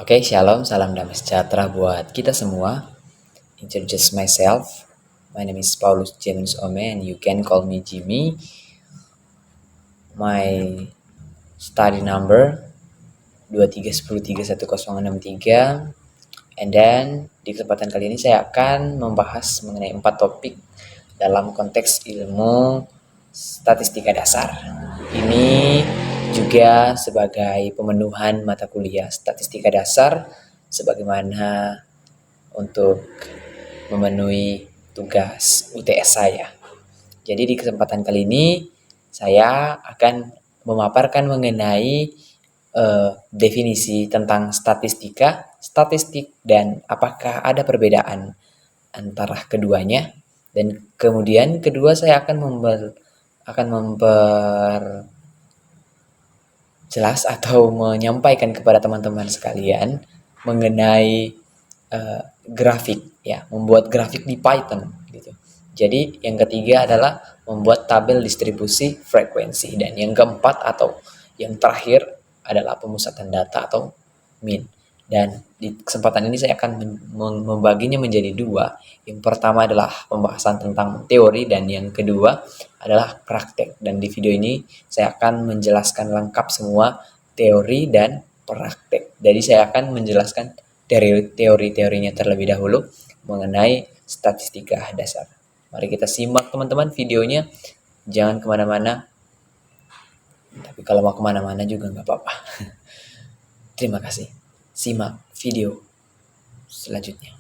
Oke, shalom, salam damai sejahtera buat kita semua. Introduce myself. My name is Paulus James Ome and you can call me Jimmy. My study number 23103163. And then di kesempatan kali ini saya akan membahas mengenai 4 topik dalam konteks ilmu statistika dasar. Ini juga sebagai pemenuhan mata kuliah statistika dasar sebagaimana untuk memenuhi tugas UTS saya. Jadi di kesempatan kali ini saya akan memaparkan mengenai definisi tentang statistik dan apakah ada perbedaan antara keduanya. Dan kemudian kedua saya akan memperjelas atau menyampaikan kepada teman-teman sekalian mengenai grafik, ya, membuat grafik di Python gitu. Jadi yang ketiga adalah membuat tabel distribusi frekuensi, dan yang keempat atau yang terakhir adalah pemusatan data atau mean. Dan di kesempatan ini saya akan membaginya menjadi dua. Yang pertama adalah pembahasan tentang teori dan yang kedua adalah praktek. Dan di video ini saya akan menjelaskan lengkap semua teori dan praktek. Jadi saya akan menjelaskan dari teori-teorinya terlebih dahulu mengenai statistika dasar. Mari kita simak teman-teman videonya. Jangan kemana-mana. Tapi kalau mau kemana-mana juga nggak apa-apa. Terima kasih. Simak video selanjutnya.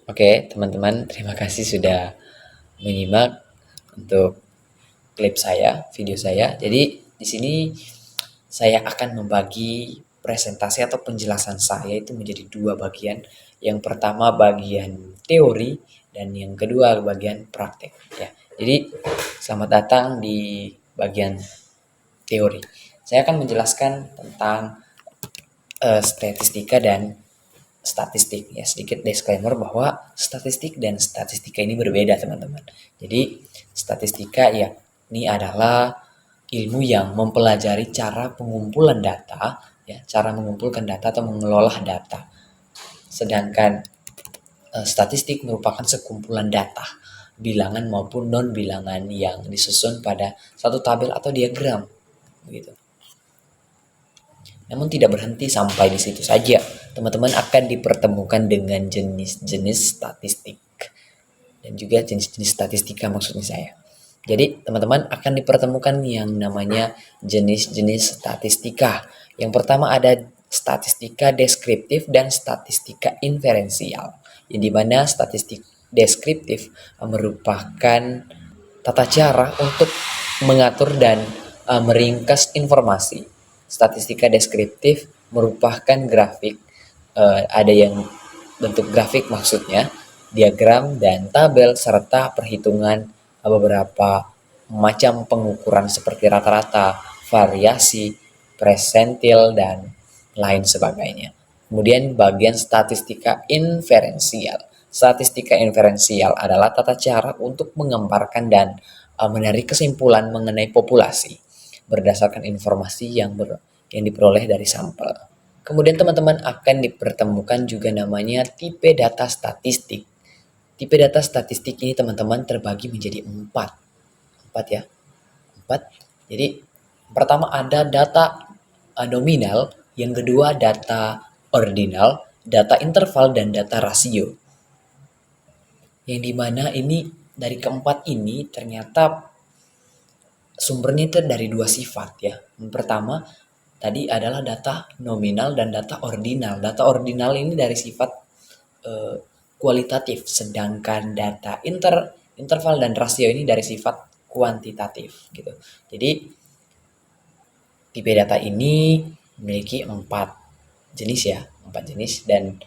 Oke, teman-teman, terima kasih sudah menyimak untuk klip saya, video saya. Jadi di sini saya akan membagi presentasi atau penjelasan saya itu menjadi dua bagian. Yang pertama bagian teori dan yang kedua bagian praktek, ya. Jadi selamat datang di bagian teori. Saya akan menjelaskan tentang statistika dan statistik, ya. Sedikit disclaimer bahwa statistik dan statistika ini berbeda, teman-teman. Jadi statistika, ya, ini adalah ilmu yang mempelajari cara pengumpulan data, ya, cara mengumpulkan data atau mengelola data. Sedangkan statistik merupakan sekumpulan data, bilangan maupun non bilangan yang disusun pada satu tabel atau diagram, begitu. Namun tidak berhenti sampai di situ saja. Teman-teman akan dipertemukan dengan jenis-jenis statistik dan juga jenis-jenis statistika, maksudnya saya. Jadi teman-teman akan dipertemukan yang namanya jenis-jenis statistika. Yang pertama ada statistika deskriptif dan statistika inferensial. Yang dimana statistik deskriptif merupakan tata cara untuk mengatur dan meringkas informasi. Statistika deskriptif merupakan grafik, ada yang bentuk grafik maksudnya, diagram dan tabel serta perhitungan beberapa macam pengukuran seperti rata-rata, variasi, persentil, dan lain sebagainya. Kemudian bagian statistika inferensial. Statistika inferensial adalah tata cara untuk menggambarkan dan menarik kesimpulan mengenai populasi berdasarkan informasi yang diperoleh dari sampel. Kemudian teman-teman akan dipertemukan juga namanya tipe data statistik. Tipe data statistik ini teman-teman terbagi menjadi 4 ya. 4. Jadi pertama ada data nominal, yang kedua data ordinal, data interval, dan data rasio. Yang dimana ini dari keempat ini ternyata sumbernya itu dari dua sifat, ya. Yang pertama tadi adalah data nominal dan data ordinal. Data ordinal ini dari sifat kualitatif, sedangkan data interval dan rasio ini dari sifat kuantitatif, gitu. Jadi tipe data ini memiliki 4 jenis, ya, 4 jenis, dan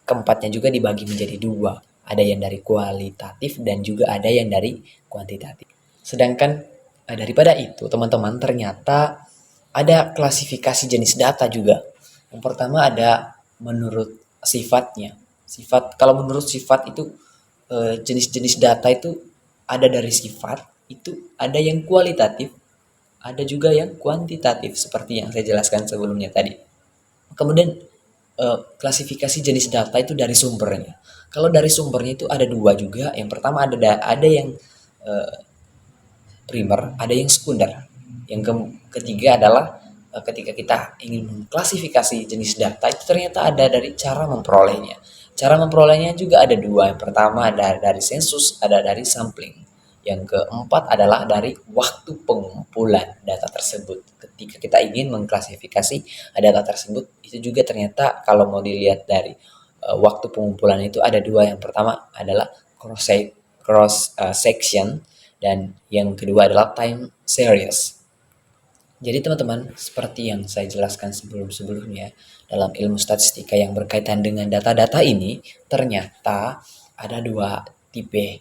keempatnya juga dibagi menjadi 2. Ada yang dari kualitatif dan juga ada yang dari kuantitatif. Sedangkan Daripada itu, teman-teman, ternyata ada klasifikasi jenis data juga. Yang pertama ada menurut sifatnya. Kalau menurut sifat itu jenis-jenis data itu ada dari sifat, itu ada yang kualitatif, ada juga yang kuantitatif seperti yang saya jelaskan sebelumnya tadi. Kemudian klasifikasi jenis data itu dari sumbernya. Kalau dari sumbernya itu ada dua juga. Yang pertama ada yang eh, primer, ada yang sekunder. Yang ketiga adalah ketika kita ingin mengklasifikasi jenis data itu ternyata ada dari cara memperolehnya. Cara memperolehnya juga ada dua. Yang pertama ada dari sensus, ada dari sampling. Yang keempat adalah dari waktu pengumpulan data tersebut. Ketika kita ingin mengklasifikasi data tersebut, itu juga ternyata kalau mau dilihat dari waktu pengumpulan itu ada dua. Yang pertama adalah cross section dan yang kedua adalah time series. Jadi teman-teman, seperti yang saya jelaskan sebelum-sebelumnya, dalam ilmu statistika yang berkaitan dengan data-data ini, ternyata ada dua tipe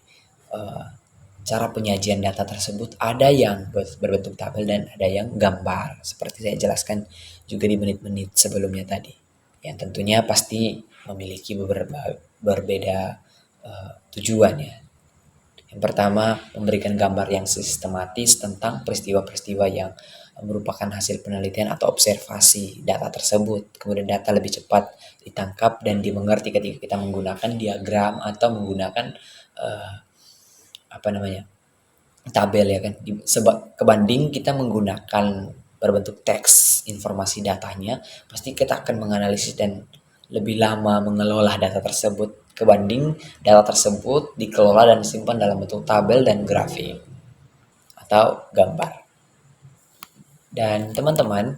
cara penyajian data tersebut. Ada yang berbentuk tabel dan ada yang gambar, seperti saya jelaskan juga di menit-menit sebelumnya tadi. Yang tentunya pasti memiliki berbeda tujuannya. Yang pertama, memberikan gambar yang sistematis tentang peristiwa-peristiwa yang merupakan hasil penelitian atau observasi data tersebut. Kemudian data lebih cepat ditangkap dan dimengerti ketika kita menggunakan diagram atau menggunakan eh, apa namanya tabel ya kan. Kebanding kita menggunakan berbentuk teks informasi datanya, pasti kita akan menganalisis dan lebih lama mengelola data tersebut kebanding data tersebut dikelola dan disimpan dalam bentuk tabel dan grafik atau gambar. Dan teman-teman,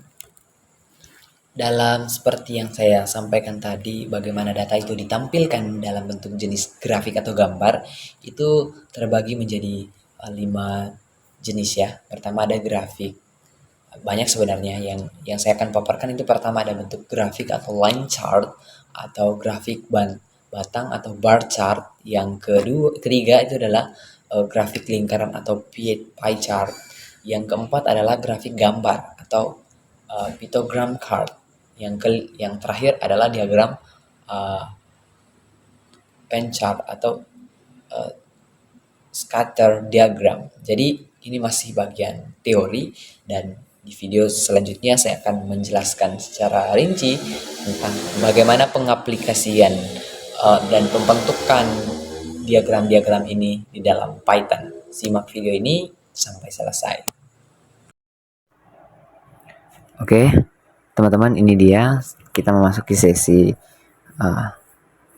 dalam seperti yang saya sampaikan tadi, bagaimana data itu ditampilkan dalam bentuk jenis grafik atau gambar, itu terbagi menjadi 5 jenis ya. Pertama ada grafik. Banyak sebenarnya yang saya akan paparkan itu pertama ada bentuk grafik atau line chart atau grafik batang atau bar chart. Yang ketiga itu adalah grafik lingkaran atau pie chart. Yang keempat adalah grafik gambar atau pictogram card. Yang terakhir adalah diagram uh, pen chart atau uh, scatter diagram. Jadi ini masih bagian teori dan di video selanjutnya saya akan menjelaskan secara rinci tentang bagaimana pengaplikasian dan pembentukan diagram-diagram ini di dalam Python. Simak video ini sampai selesai. Oke, teman-teman, ini dia kita memasuki sesi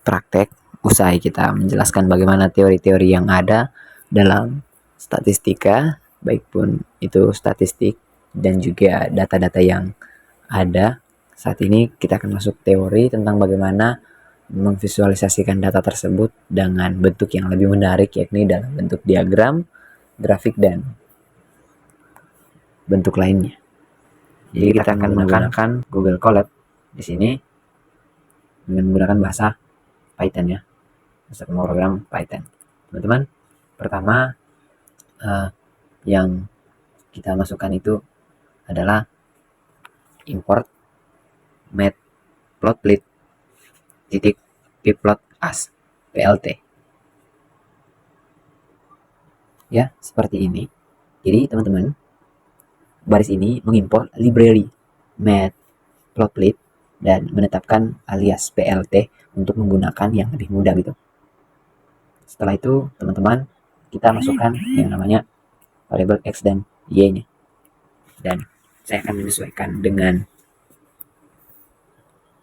praktek usai kita menjelaskan bagaimana teori-teori yang ada dalam statistika, baik pun itu statistik dan juga data-data yang ada. Saat ini kita akan masuk teori tentang bagaimana memvisualisasikan data tersebut dengan bentuk yang lebih menarik, yakni dalam bentuk diagram, grafik, dan bentuk lainnya. Jadi kita akan menggunakan Google Colab di sini dengan menggunakan bahasa Python ya, bahasa pemrogram Python. Teman-teman, pertama yang kita masukkan itu adalah import matplotlib titik pplot as plt ya, seperti ini. Jadi teman-teman, baris ini mengimpor library matplotlib dan menetapkan alias plt untuk menggunakan yang lebih mudah gitu. Setelah itu teman-teman, kita masukkan yang namanya variabel x dan y-nya. Dan saya akan menyesuaikan dengan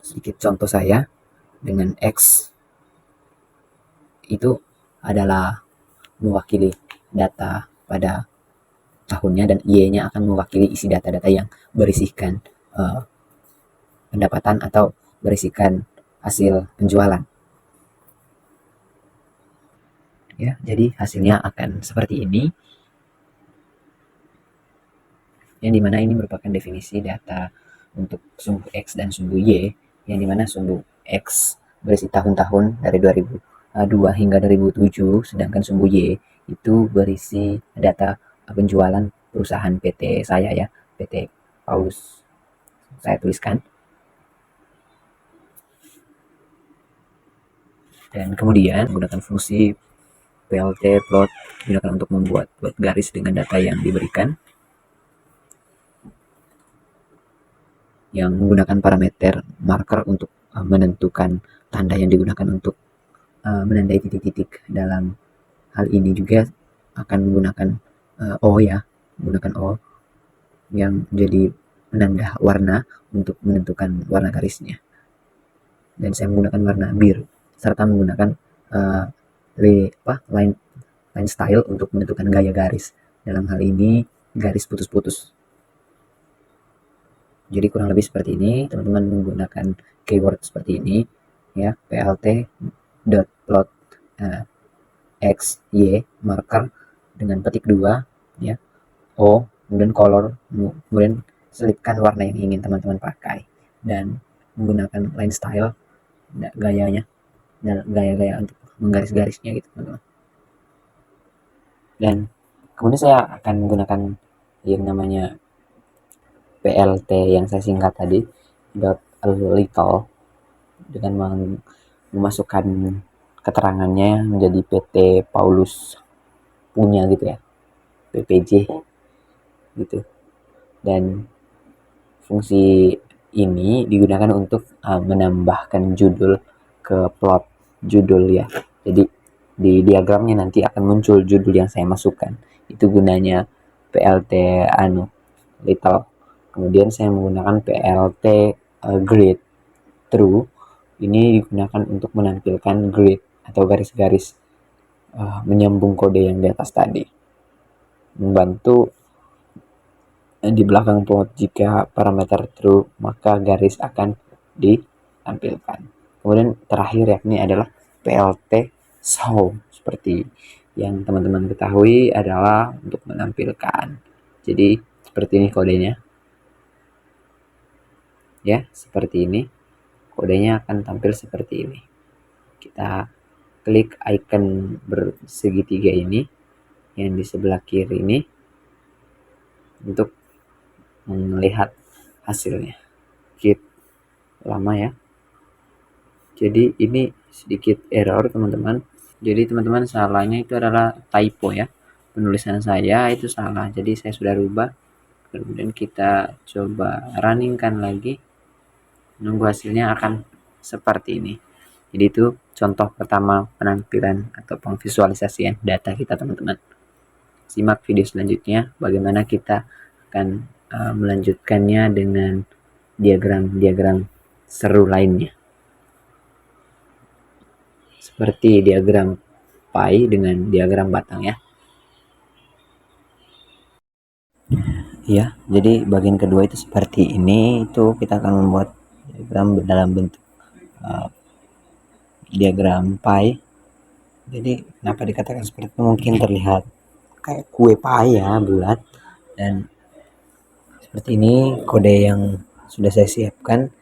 sedikit contoh saya. Dengan x itu adalah mewakili data pada tahunnya dan y-nya akan mewakili isi data-data yang berisikan pendapatan atau berisikan hasil penjualan. Ya, jadi hasilnya akan seperti ini. Yang dimana ini merupakan definisi data untuk sumbu X dan sumbu Y, yang dimana sumbu X berisi tahun-tahun dari 2002 hingga 2007, sedangkan sumbu Y itu berisi data penjualan perusahaan PT saya ya, PT Paulus saya tuliskan. Dan kemudian menggunakan fungsi plt plot digunakan untuk membuat plot garis dengan data yang diberikan, yang menggunakan parameter marker untuk menentukan tanda yang digunakan untuk menandai titik-titik. Dalam hal ini juga akan menggunakan O ya, menggunakan O yang jadi penanda warna untuk menentukan warna garisnya. Dan saya menggunakan warna biru serta menggunakan line style untuk menentukan gaya garis. Dalam hal ini garis putus-putus. Jadi kurang lebih seperti ini, teman-teman menggunakan keyword seperti ini ya, plt.plot x y marker dengan petik 2 ya, O, kemudian color, kemudian selipkan warna yang ingin teman-teman pakai, dan menggunakan line style gayanya dan gaya-gaya untuk menggaris-garisnya gitu teman-teman. Dan kemudian saya akan menggunakan yang namanya PLT yang saya singkat tadi, dot little, dengan memasukkan keterangannya menjadi PT Paulus punya gitu ya, PPJ gitu. Dan fungsi ini digunakan untuk menambahkan judul ke plot judul ya. Jadi di diagramnya nanti akan muncul judul yang saya masukkan. Itu gunanya PLT little. Kemudian saya menggunakan PLT grid true. Ini digunakan untuk menampilkan grid atau garis-garis menyambung kode yang di atas tadi. Membantu di belakang plot. Jika parameter true, maka garis akan ditampilkan. Kemudian terakhir yakni adalah PLT show. Seperti yang teman-teman ketahui adalah untuk menampilkan. Jadi seperti ini kodenya. Ya, seperti ini. Kodenya akan tampil seperti ini. Kita klik icon bersegitiga ini yang di sebelah kiri ini untuk melihat hasilnya. Sedikit lama ya. Jadi ini sedikit error teman-teman. Jadi teman-teman, salahnya itu adalah typo ya. Penulisan saya itu salah. Jadi saya sudah rubah. Kemudian kita coba runningkan lagi. Nunggu hasilnya akan seperti ini. Jadi itu contoh pertama penampilan atau pemvisualisasian data kita teman-teman. Simak video selanjutnya bagaimana kita akan melanjutkannya dengan diagram-diagram seru lainnya. Seperti diagram pie dengan diagram batang ya. Ya, jadi bagian kedua itu seperti ini. Itu kita akan membuat diagram dalam bentuk diagram pie. Jadi kenapa dikatakan seperti itu? Mungkin terlihat kayak kue pie ya, bulat. Dan seperti ini kode yang sudah saya siapkan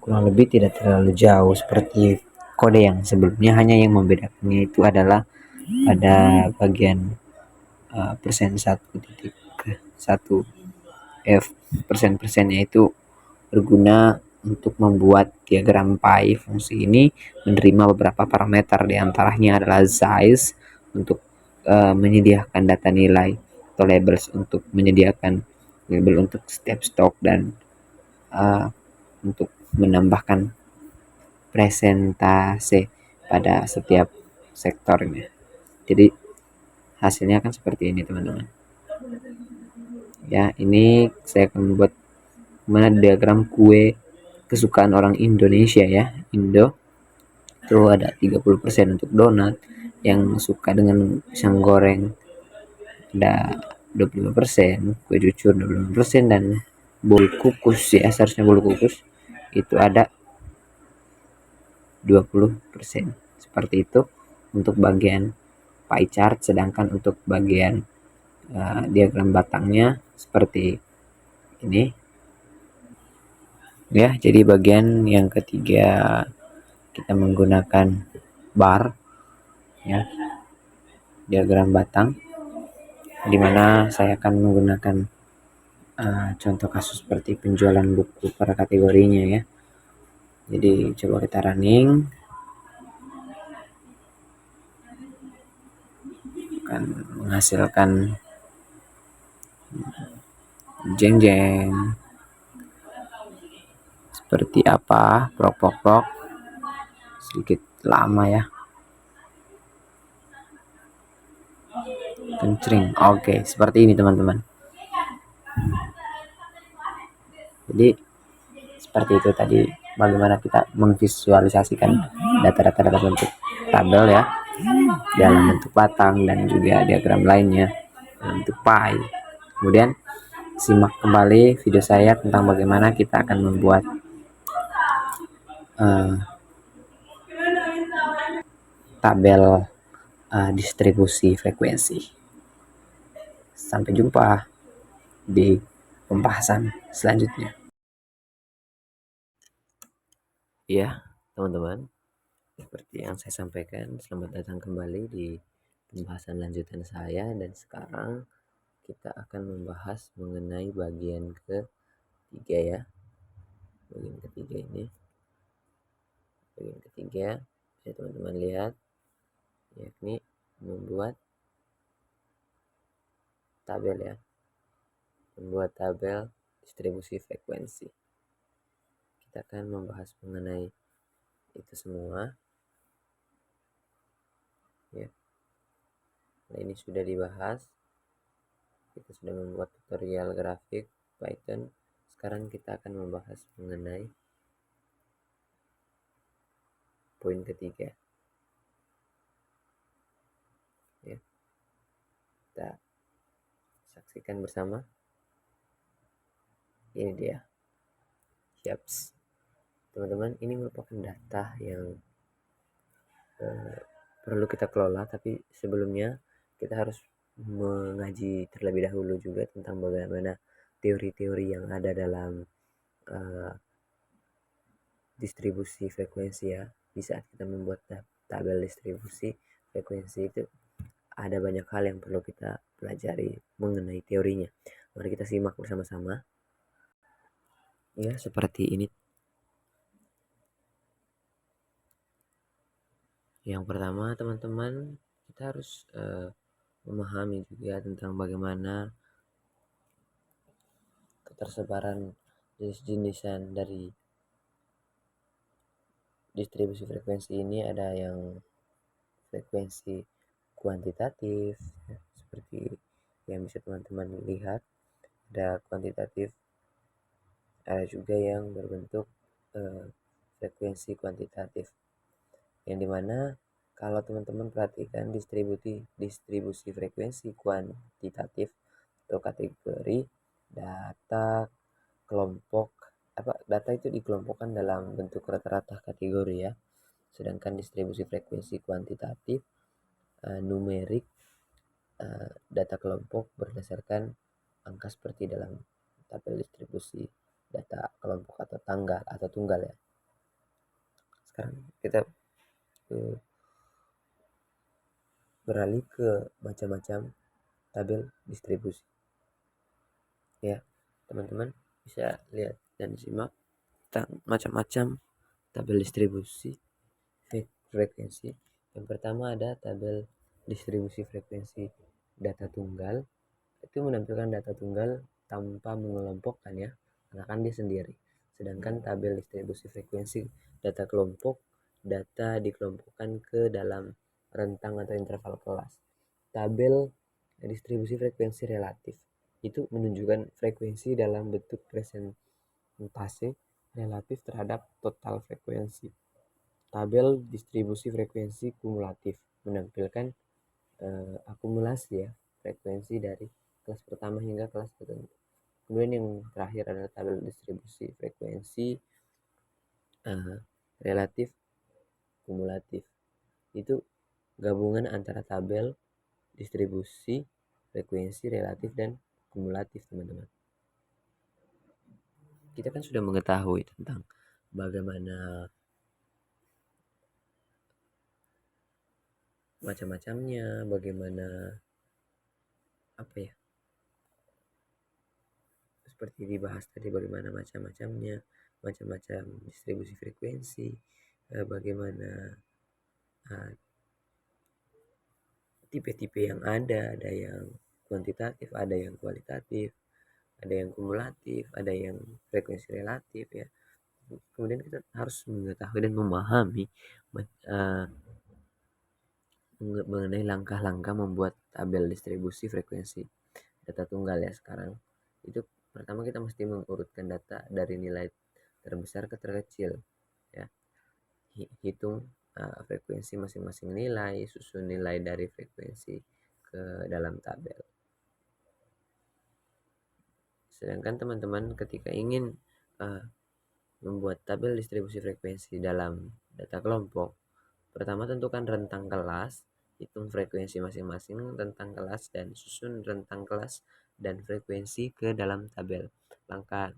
kurang lebih tidak terlalu jauh seperti kode yang sebelumnya. Hanya yang membedakannya itu adalah pada bagian persen 1.1 F persen-persennya itu berguna untuk membuat diagram pie. Fungsi ini menerima beberapa parameter, diantaranya adalah size untuk menyediakan data nilai, atau labels untuk menyediakan label untuk setiap stok, dan untuk menambahkan presentase pada setiap sektornya. Jadi hasilnya akan seperti ini teman-teman. Ya, ini saya akan membuat diagram kue kesukaan orang Indonesia ya, Indo. Itu ada 30% untuk donat, yang suka dengan pisang goreng ada 25%, kue cucur 25%, dan bolu kukus ya, seharusnya bolu kukus itu ada 20%. Seperti itu untuk bagian pie chart. Sedangkan untuk bagian diagram batangnya seperti ini ya. Jadi bagian yang ketiga kita menggunakan bar ya, diagram batang. di mana saya akan menggunakan contoh kasus seperti penjualan buku per kategorinya ya. Jadi coba kita running, akan menghasilkan jeng jeng seperti apa, prok prok prok, sedikit lama ya, kencring. Oke, seperti ini teman-teman. Jadi seperti itu tadi, bagaimana kita memvisualisasikan data-data dalam bentuk tabel ya, dalam bentuk batang dan juga diagram lainnya dalam bentuk pie. Kemudian simak kembali video saya tentang bagaimana kita akan membuat tabel distribusi frekuensi. Sampai jumpa di pembahasan selanjutnya. Ya, teman-teman, seperti yang saya sampaikan, selamat datang kembali di pembahasan lanjutan saya, dan sekarang kita akan membahas mengenai bagian ketiga ya. Bagian ketiga ini. Bagian ketiga, bisa teman-teman lihat, yakni membuat tabel ya. Membuat tabel distribusi frekuensi. Kita akan membahas mengenai itu semua. Ya. Nah, ini sudah dibahas. Kita sudah membuat tutorial grafik Python. Sekarang kita akan membahas mengenai poin ketiga. Ya. Kita saksikan bersama. Ini dia. Siap. Teman-teman, ini merupakan data yang perlu kita kelola, tapi sebelumnya kita harus mengaji terlebih dahulu juga tentang bagaimana teori-teori yang ada dalam distribusi frekuensi ya. Di saat kita membuat tabel distribusi frekuensi itu ada banyak hal yang perlu kita pelajari mengenai teorinya. Mari kita simak bersama-sama. Ya, seperti ini. Yang pertama, teman-teman, kita harus memahami juga tentang bagaimana ketersebaran jenis-jenisan dari distribusi frekuensi ini. Ada yang frekuensi kuantitatif ya, seperti yang bisa teman-teman lihat, ada kuantitatif, ada juga yang berbentuk frekuensi kuantitatif, yang dimana kalau teman-teman perhatikan distribusi frekuensi kuantitatif atau kategori data kelompok, data itu dikelompokkan dalam bentuk rata-rata kategori ya. Sedangkan distribusi frekuensi kuantitatif numerik, data kelompok berdasarkan angka seperti dalam tabel distribusi data kelompok atau tunggal ya. Sekarang kita beralih ke macam-macam tabel distribusi. Ya, teman-teman bisa lihat dan simak macam-macam tabel distribusi frekuensi. Yang pertama ada tabel distribusi frekuensi data tunggal. Itu menampilkan data tunggal tanpa mengelompokkan ya, karena kan dia sendiri. Sedangkan tabel distribusi frekuensi data kelompok, data dikelompokkan ke dalam rentang atau interval kelas. Tabel distribusi frekuensi relatif itu menunjukkan frekuensi dalam bentuk presentase relatif terhadap total frekuensi. Tabel distribusi frekuensi kumulatif menampilkan akumulasi ya frekuensi dari kelas pertama hingga kelas tertentu. Kemudian yang terakhir adalah tabel distribusi frekuensi relatif kumulatif. Itu gabungan antara tabel distribusi frekuensi relatif dan kumulatif, teman-teman. Kita kan sudah mengetahui tentang bagaimana macam-macamnya, bagaimana apa ya, seperti dibahas tadi bagaimana macam-macam distribusi frekuensi, bagaimana tipe-tipe yang ada yang kuantitatif, ada yang kualitatif, ada yang kumulatif, ada yang frekuensi relatif ya. Kemudian kita harus mengetahui dan memahami mengenai langkah-langkah membuat tabel distribusi frekuensi data tunggal ya. Sekarang itu pertama kita mesti mengurutkan data dari nilai terbesar ke terkecil ya. Hitung frekuensi masing-masing nilai, susun nilai dari frekuensi ke dalam tabel. Sedangkan teman-teman ketika ingin membuat tabel distribusi frekuensi dalam data kelompok, pertama tentukan rentang kelas, hitung frekuensi masing-masing rentang kelas, dan susun rentang kelas dan frekuensi ke dalam tabel. Langkah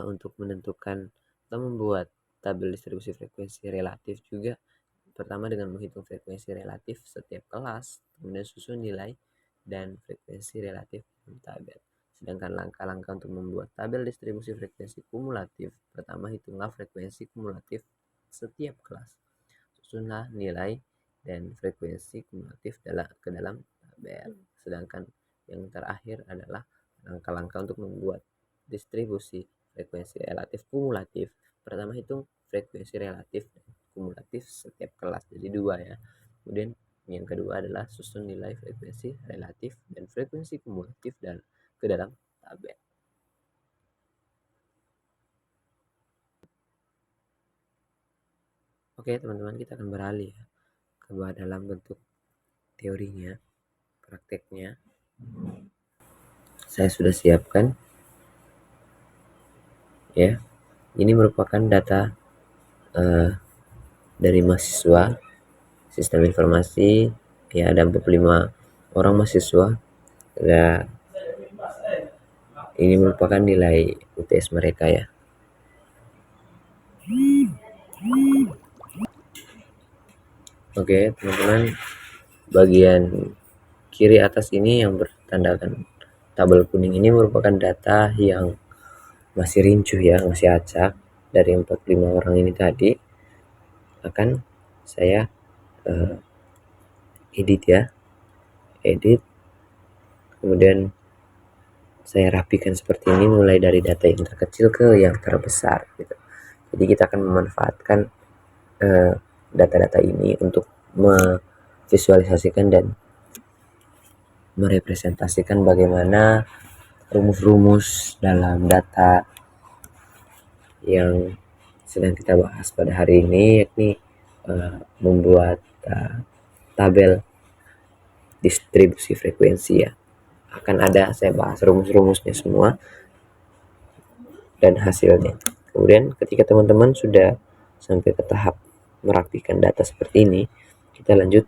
untuk menentukan atau membuat tabel distribusi frekuensi relatif juga pertama dengan menghitung frekuensi relatif setiap kelas, kemudian susun nilai dan frekuensi relatif dalam tabel. Sedangkan langkah-langkah untuk membuat tabel distribusi frekuensi kumulatif, pertama hitunglah frekuensi kumulatif setiap kelas, susunlah nilai dan frekuensi kumulatif ke dalam tabel. Sedangkan yang terakhir adalah langkah-langkah untuk membuat distribusi frekuensi relatif kumulatif, pertama hitung frekuensi relatif dan kumulatif setiap kelas, jadi 2 ya. Kemudian yang kedua adalah susun nilai frekuensi relatif dan frekuensi kumulatif dan ke dalam tabel. Oke teman-teman, kita akan beralih ya ke dalam bentuk teorinya, prakteknya. Saya sudah siapkan ya. Ini merupakan data dari mahasiswa sistem informasi ya, ada 45 orang mahasiswa. Ini merupakan nilai UTS mereka ya. Oke teman-teman, bagian kiri atas ini yang bertandakan tabel kuning ini merupakan data yang masih rincu ya, masih acak. Dari 45 orang ini tadi akan saya edit, kemudian saya rapikan seperti ini mulai dari data yang terkecil ke yang terbesar gitu. Jadi kita akan memanfaatkan data-data ini untuk memvisualisasikan dan merepresentasikan bagaimana rumus-rumus dalam data yang sedang kita bahas pada hari ini, yakni membuat tabel distribusi frekuensi ya. Akan ada saya bahas rumus-rumusnya semua dan hasilnya. Kemudian ketika teman-teman sudah sampai ke tahap merapikan data seperti ini, kita lanjut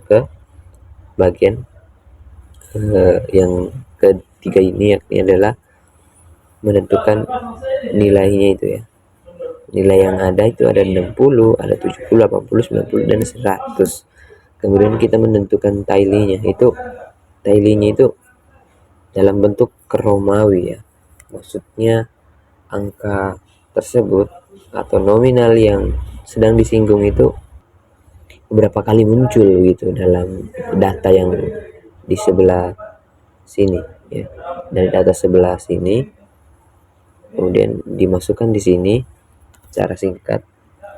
ke bagian yang ketiga ini, yakni adalah menentukan nilainya itu ya. Nilai yang ada itu ada 60, ada 70, 80, 90 dan 100. Kemudian kita menentukan tailing-nya itu dalam bentuk Romawi ya. Maksudnya angka tersebut atau nominal yang sedang disinggung itu beberapa kali muncul gitu dalam data yang di sebelah sini ya. Dari data sebelah sini kemudian dimasukkan di sini secara singkat,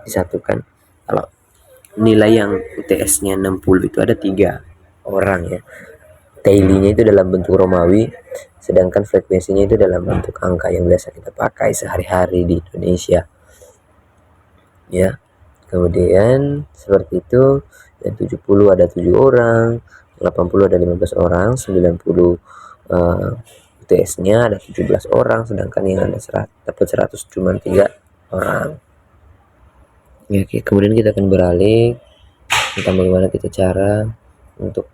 disatukan. Kalau nilai yang UTS-nya 60 itu ada 3 orang ya. Daily-nya itu dalam bentuk Romawi, sedangkan frekuensinya itu dalam bentuk angka yang biasa kita pakai sehari-hari di Indonesia ya. Kemudian seperti itu, yang 70 ada 7 orang, 80 ada 15 orang, 90 UTS-nya ada 17 orang, sedangkan yang ada dapat 100 cuma 3 orang. Ya, oke. Kemudian kita akan beralih tentang bagaimana kita cara untuk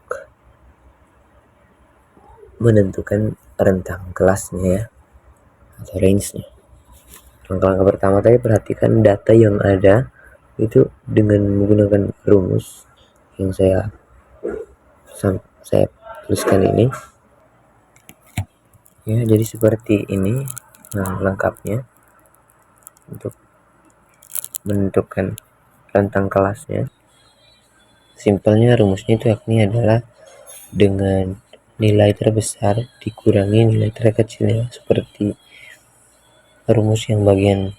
menentukan rentang kelasnya ya, atau range-nya. Langkah-langkah pertama tadi, perhatikan data yang ada itu dengan menggunakan rumus yang saya tuliskan ini ya. Jadi seperti ini lengkapnya untuk menentukan rentang kelasnya. Simpelnya rumusnya itu yakni adalah dengan nilai terbesar dikurangi nilai terkecilnya, seperti rumus yang bagian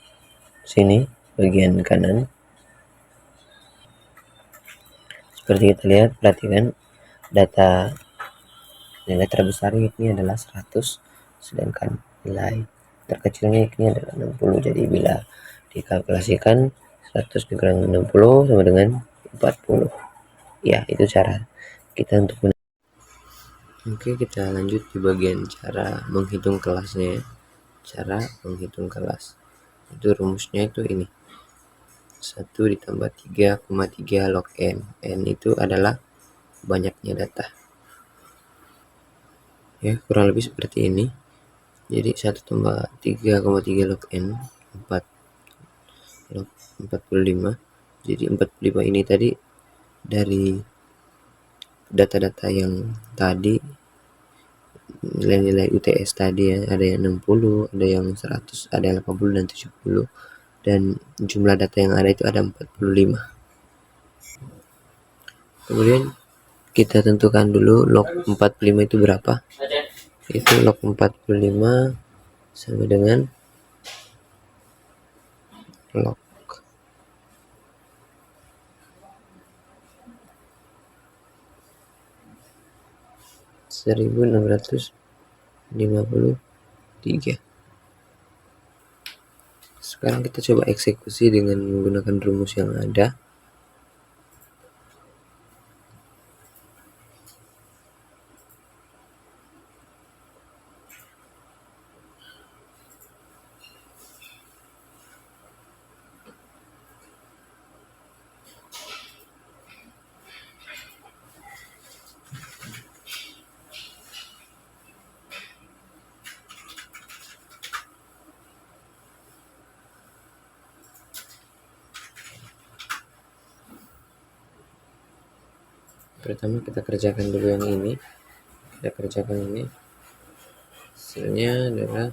sini, bagian kanan. Seperti kita lihat, perhatikan data nilai terbesar ini adalah 100, sedangkan nilai terkecilnya ini adalah 60. Jadi bila dikalkulasikan 100 dikurangi 60 sama dengan 40. Ya, itu cara kita untuk Oke, kita lanjut di bagian cara menghitung kelasnya. Cara menghitung kelas. Itu rumusnya itu ini. 1 ditambah 3,3 log n. N itu adalah banyaknya data. Ya, kurang lebih seperti ini. Jadi 1 tambah 3,3 log n 45. Jadi 45 ini tadi dari data-data yang tadi, nilai-nilai UTS tadi ya, ada yang 60, ada yang 100, ada yang 80 dan 70, dan jumlah data yang ada itu ada 45. Kemudian kita tentukan dulu log 45 itu berapa. Itu log 45 sama dengan log 1653. Sekarang kita coba eksekusi dengan menggunakan rumus yang ada. Pertama kita kerjakan dulu yang ini. Kita kerjakan ini. Hasilnya adalah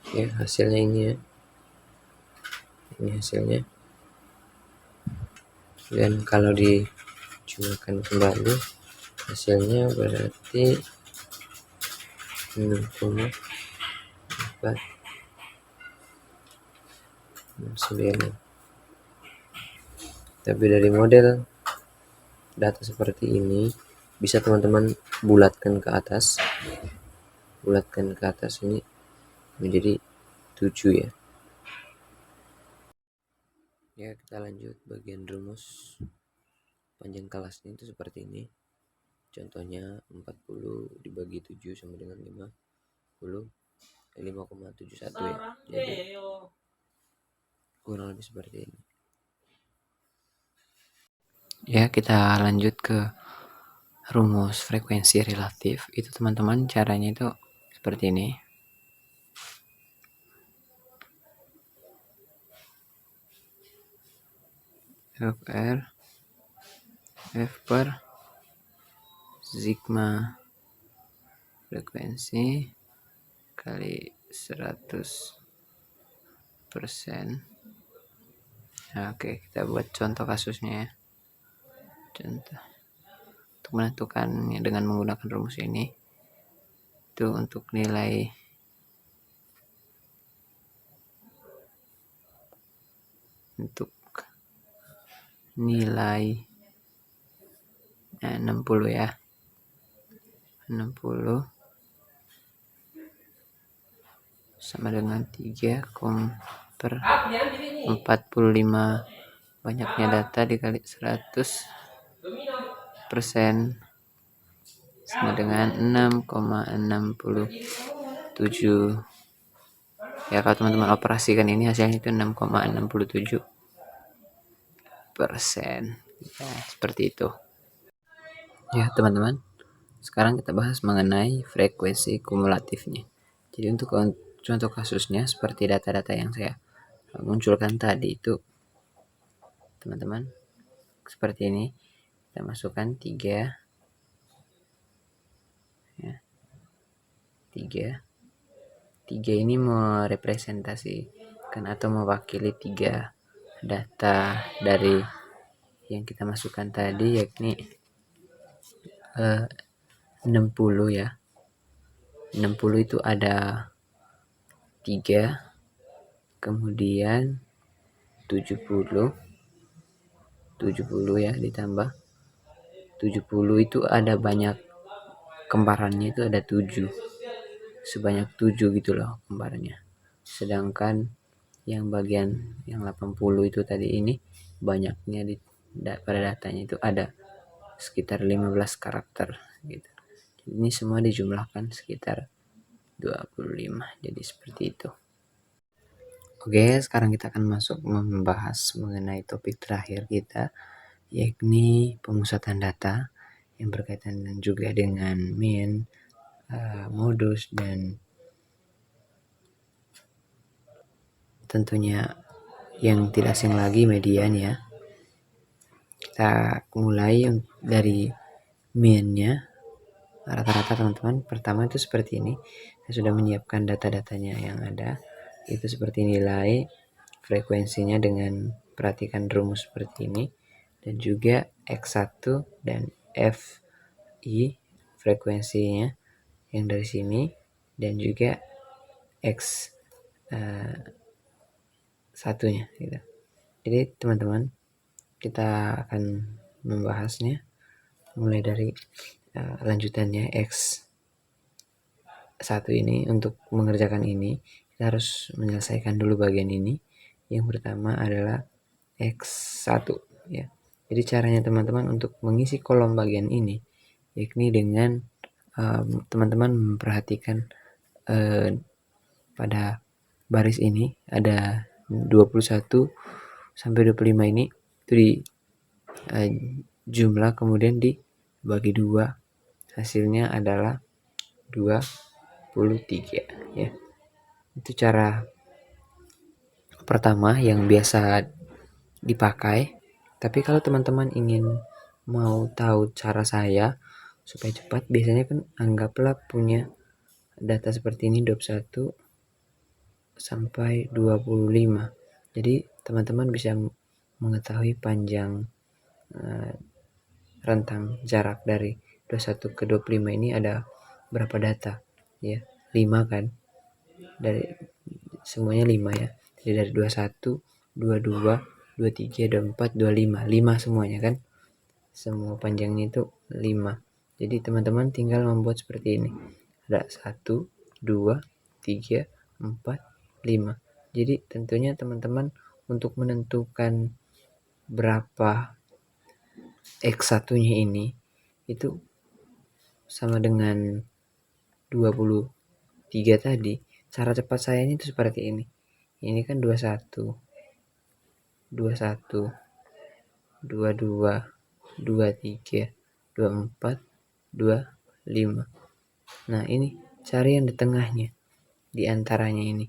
ya, hasilnya ini ya. Ini hasilnya. Dan kalau dijumlahkan kembali, hasilnya berarti 6,469. Tapi dari model data seperti ini bisa teman-teman bulatkan ke atas. Bulatkan ke atas ini menjadi 7 ya. Ya, kita lanjut bagian rumus. Panjang kelasnya itu seperti ini. Contohnya 40 dibagi 7 sama dengan 5,71 ya. Jadi kurang lebih seperti ini. Ya, kita lanjut ke rumus frekuensi relatif. Itu teman-teman caranya itu seperti ini. F per sigma frekuensi kali 100%. Nah, oke, kita buat contoh kasusnya ya. Contoh untuk menentukannya dengan menggunakan rumus ini, itu untuk nilai nilai 60 ya. 60 sama dengan 3,45 banyaknya data dikali 100% sama dengan 6,67. Ya, kalau teman-teman operasikan ini hasilnya itu 6,67%. Ya, seperti itu. Ya, teman-teman. Sekarang kita bahas mengenai frekuensi kumulatifnya. Jadi untuk contoh kasusnya seperti data-data yang saya munculkan tadi itu, teman-teman, seperti ini. Kita masukkan 3 ya. 3 ini merepresentasikan atau mewakili 3 data dari yang kita masukkan tadi, yakni 60 ya. 60 itu ada 3, kemudian 70 ya, ditambah 70 itu ada banyak kembarannya, itu ada 7, sebanyak 7 gitu loh kembarannya. Sedangkan yang bagian yang 80 itu tadi ini banyaknya pada datanya itu ada sekitar 15 karakter gitu. Ini semua dijumlahkan sekitar 25. Jadi seperti itu. Oke, sekarang kita akan masuk membahas mengenai topik terakhir kita, yakni pemusatan data yang berkaitan juga dengan mean, modus, dan tentunya yang tidak asing lagi median ya. Kita mulai dari mean-nya. Rata-rata teman-teman, pertama itu seperti ini. Saya sudah menyiapkan data-datanya yang ada. Itu seperti nilai frekuensinya dengan perhatikan rumus seperti ini. Dan juga X1 dan FI frekuensinya yang dari sini. Dan juga X satunya gitu. Jadi teman-teman, kita akan membahasnya mulai dari lanjutannya X1 ini. Untuk mengerjakan ini kita harus menyelesaikan dulu bagian ini. Yang pertama adalah X1 ya. Jadi caranya teman-teman untuk mengisi kolom bagian ini yakni dengan teman-teman memperhatikan pada baris ini ada 21 sampai 25 ini itu di jumlah, kemudian dibagi 2, hasilnya adalah 23 ya. Itu cara pertama yang biasa dipakai. Tapi kalau teman-teman ingin mau tahu cara saya supaya cepat, biasanya kan anggaplah punya data seperti ini 21 sampai 25. Jadi teman-teman bisa mengetahui panjang rentang jarak dari 21 ke 25 ini ada berapa data ya. 5 kan, dari semuanya 5 ya. Jadi dari 21, 22, 23, 24, 25, 5 semuanya kan, semua panjangnya itu 5. Jadi teman-teman tinggal membuat seperti ini, ada 1, 2, 3, 4, 5. Jadi tentunya teman-teman untuk menentukan berapa X1 nya ini itu sama dengan 23 tadi. Cara cepat saya ini itu seperti ini. Ini kan 21, 22, 23, 24, 25. Nah, ini cari yang di tengahnya, di antaranya ini.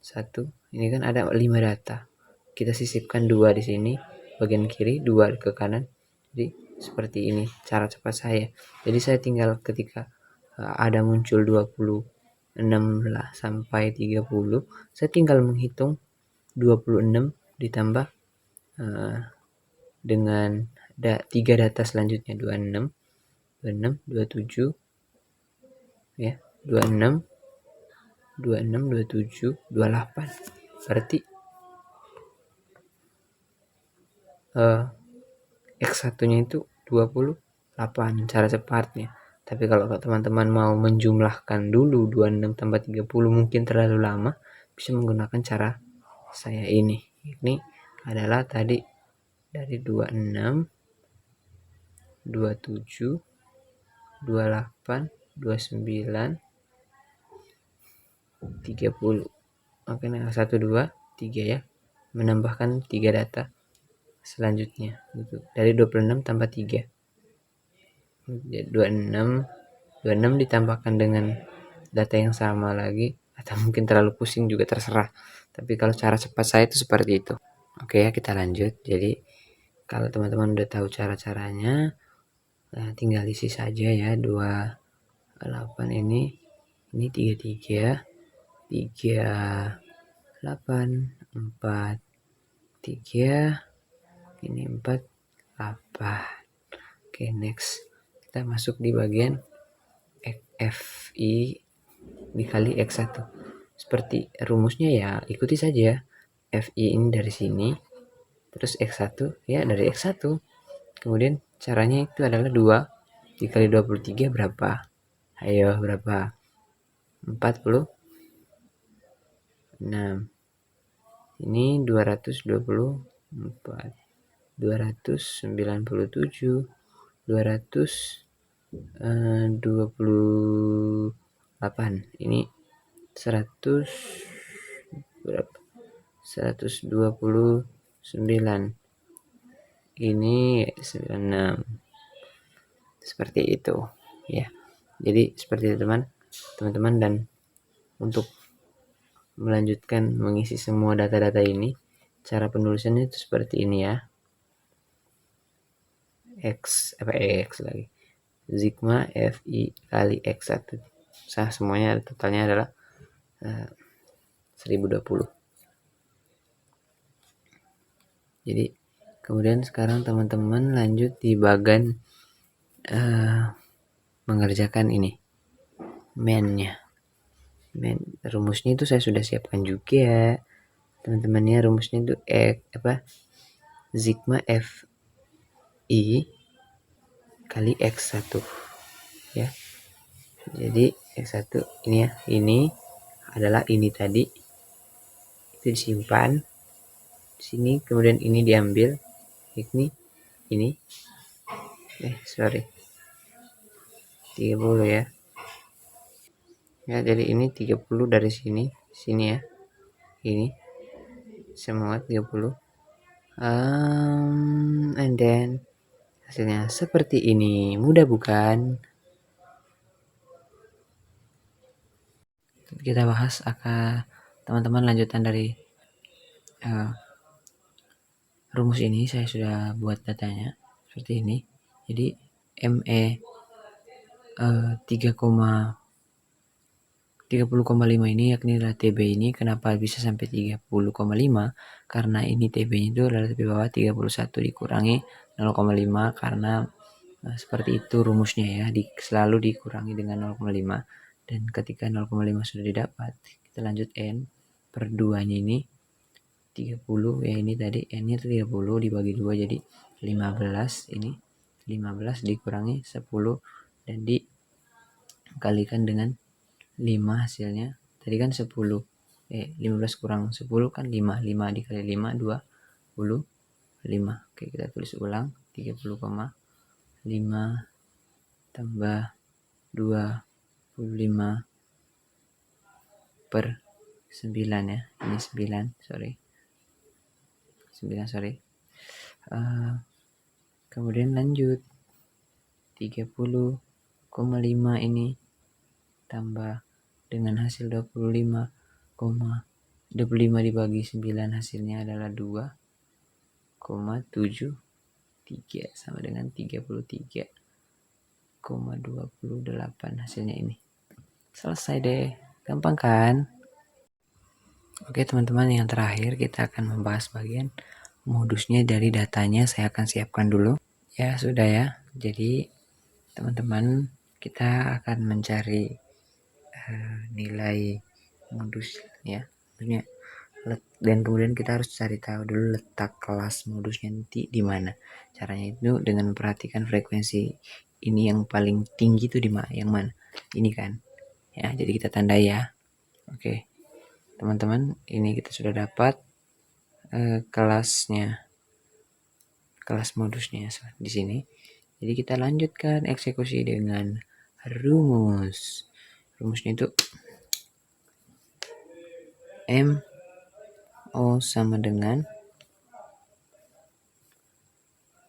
1, ini kan ada 5 data. Kita sisipkan 2 di sini, bagian kiri, 2 ke kanan. Jadi seperti ini cara cepat saya. Jadi saya tinggal ketika ada muncul 26 lah sampai 30, saya tinggal menghitung 26 ditambah dengan 3 data selanjutnya, 26, 27 ya, 26, 27, 28. Berarti X1-nya itu 28 cara cepatnya. Tapi kalau teman-teman mau menjumlahkan dulu 26 tambah 30 mungkin terlalu lama, bisa menggunakan cara saya ini. Ini adalah tadi dari 26, 27, 28, 29, 30. Oke, nah 1, 2, 3 ya. Menambahkan 3 data selanjutnya gitu. Dari 26 tambah 3. 26 26 ditambahkan dengan data yang sama lagi, atau mungkin terlalu pusing juga terserah. Tapi kalau cara cepat saya itu seperti itu. Oke ya, kita lanjut. Jadi kalau teman-teman udah tahu cara-caranya, tinggal isi saja ya. 28 ini 33, 38, 4, 3, ini 4, 8. Oke, next. Kita masuk di bagian FI dikali X1. Seperti rumusnya ya, ikuti saja. FI ini dari sini, terus X1 ya dari X1. Kemudian caranya itu adalah 2 dikali 23 berapa? Ayo, berapa? 46. Ini 224, 297, 228. Ini 100 berapa? 129. Ini 96. Seperti itu ya. Jadi seperti itu teman-teman, dan untuk melanjutkan mengisi semua data-data ini, cara penulisannya itu seperti ini ya. X lagi. Sigma FI kali X1. Semuanya totalnya adalah 1020. Jadi kemudian sekarang teman-teman lanjut di bagian mengerjakan ini main-nya. Rumusnya itu saya sudah siapkan juga teman-temannya. Rumusnya itu sigma FI kali X1 ya. Jadi X1 ini ya, ini adalah ini tadi, itu disimpan di sini, kemudian ini diambil, ini 30 ya. Ya, jadi ini 30 dari sini ya. Ini semua 30. And then hasilnya seperti ini. Mudah bukan? Kita bahas akan teman-teman lanjutan dari rumus ini. Saya sudah buat datanya seperti ini. Jadi ME 30,5 ini yakni adalah TB ini. Kenapa bisa sampai 30,5? Karena ini TB-nya itu relatif bawah 31 dikurangi 0,5, karena seperti itu rumusnya ya, selalu dikurangi dengan 0,5. Dan ketika 0,5 sudah didapat, kita lanjut N per 2 nya ini 30 ya, ini tadi N nya 30 dibagi 2 jadi 15. Ini 15 dikurangi 10 dan dikalikan dengan 5 hasilnya. Tadi kan 10, 15 kurang 10 kan 5. 5 dikali 5 25. Oke, kita tulis ulang. 30,5 tambah 25 per 9 ya. Ini 9, sorry. Kemudian lanjut 30,5 ini tambah dengan hasil 25 dibagi 9 hasilnya adalah 2,73 sama dengan 33,28 hasilnya ini. Selesai deh, gampang kan? Oke teman-teman, yang terakhir kita akan membahas bagian modusnya dari datanya. Saya akan siapkan dulu ya. Sudah ya, jadi teman-teman kita akan mencari nilai modus ya, dan kemudian kita harus cari tahu dulu letak kelas modusnya nanti di mana. Caranya itu dengan memperhatikan frekuensi ini yang paling tinggi itu di mana, yang mana ini kan ya. Jadi kita tandai ya. Oke teman-teman, ini kita sudah dapat kelasnya, kelas modusnya di sini. Jadi kita lanjutkan eksekusi dengan rumus. Rumusnya itu M O sama dengan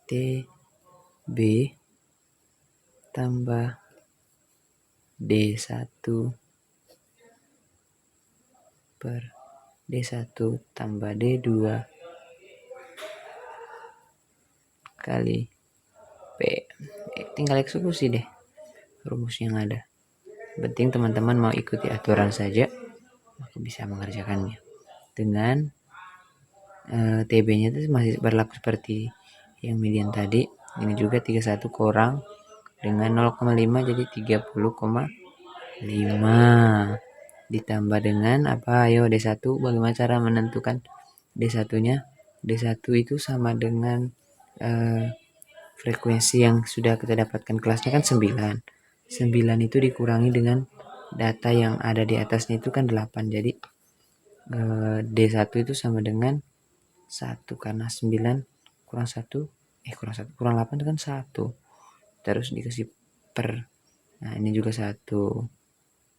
TB tambah D1 per D1 tambah D2 kali P. Tinggal eksekusi deh rumus yang ada. Penting teman-teman mau ikuti aturan saja, maka bisa mengerjakannya. Dengan TB-nya itu masih berlaku seperti yang median tadi. Ini juga 31 kurang dengan 0,5 jadi 30,5 ditambah dengan apa? Ayo D1, bagaimana cara menentukan D1-nya? D1 itu sama dengan frekuensi yang sudah kita dapatkan, kelasnya kan 9. 9 itu dikurangi dengan data yang ada di atasnya itu kan 8. Jadi D1 itu sama dengan 1 karena 9 kurang 1 kurang 8 itu kan 1. Terus dikasih per. Nah, ini juga 1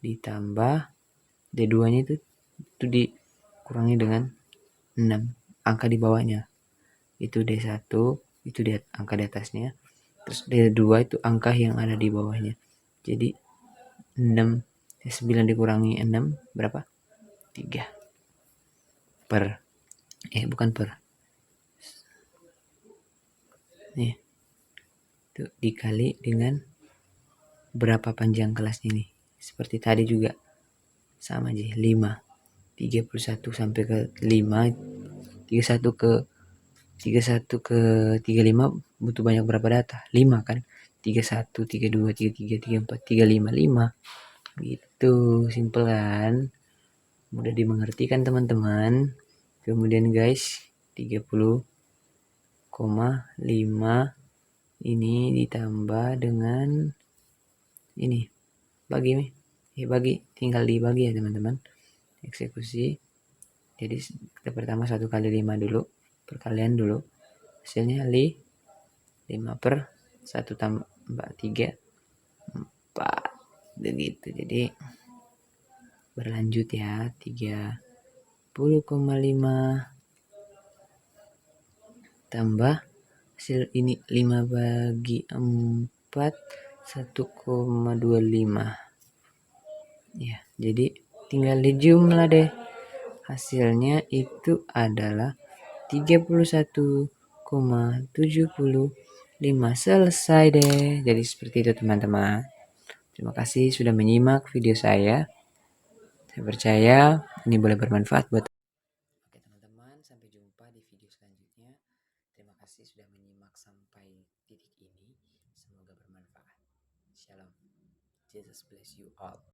ditambah D2-nya itu dikurangi dengan 6 angka di bawahnya. Itu D1, itu angka di atasnya. Terus D2 itu angka yang ada di bawahnya. Jadi 9 dikurangi 6 berapa? 3 per bukan per. Nih. Itu dikali dengan berapa panjang kelasnya nih. Seperti tadi juga sama aja 5. 31 sampai ke 5, 31 ke 35 butuh banyak berapa data? 5 kan? 31, 32, 33, 34, 35, 5. Gitu, simple kan? Mudah dimengerti kan teman-teman? Kemudian guys, 30,5 ini ditambah dengan ini. Bagi tinggal dibagi ya teman-teman. Eksekusi. Jadi kita pertama 1 kali 5 dulu, perkalian dulu. Hasilnya 5 per 1 tambah 3 4 begitu. Jadi berlanjut ya, 30,5 tambah hasil ini 5 bagi 4 1,25 ya. Jadi tinggal dijumlah deh. Hasilnya itu adalah 31,75. Selesai deh. Jadi seperti itu teman-teman. Terima kasih sudah menyimak video saya. Saya percaya ini boleh bermanfaat buat. Oke teman-teman, sampai jumpa di video selanjutnya. Terima kasih sudah menyimak sampai titik ini. Semoga bermanfaat. Shalom. Jesus bless you all.